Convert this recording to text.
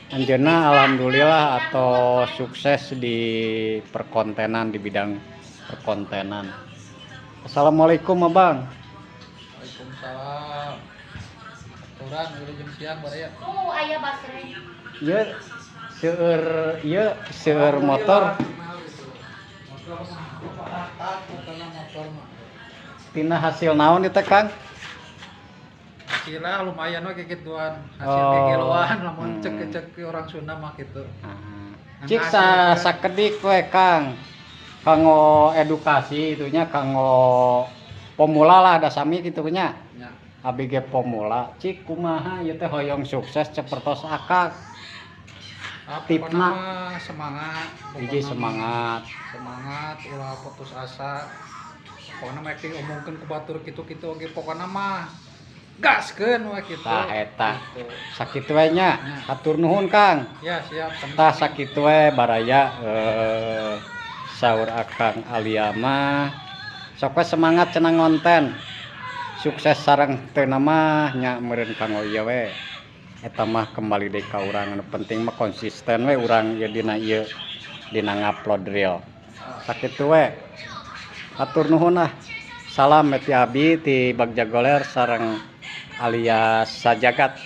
Anjeunna alhamdulillah atau sukses di perkontenan di bidang perkontenan. Assalamualaikum Abang. Waalaikumsalam. Aturan udah jam siang bare ya. Aya basre. Ieu seueur motor tina hasil naon itu Kang? Hasilnya lumayan we kegituan. Hasil Oh. kegiluan lamun cek orang Sunda mah gitu. Cik sakedik we Kang. Kanggo edukasi itunya kanggo pemula lah ada sami kitu nya. Ya. Abi ge pemula, cik kumaha ieu teh hoyong sukses cepertos akak. Tipna. Tipna semangat. Hiji semangat. Semangat ulah putus asa. Pokona mah diomongkeun ku batur kitu-kitu oge pokona mah gaskeun we kitu. Tah eta. Gitu. Sakitu we nya. Hatur nuhun Kang. Ya, siap. Tah sakitu we baraya saur Akang Aliama. Sok we semangat cenah ngonten. Sukses sareng teu mah nya meureun kanggo ieu we. Eta mah kembali deui ka urang anu penting mah konsisten we urang ieu dina ngupload reel. Sakitu we. Hatur nuhun lah. Salam ti abi ti Bagja Goler sareng alias Sajagat.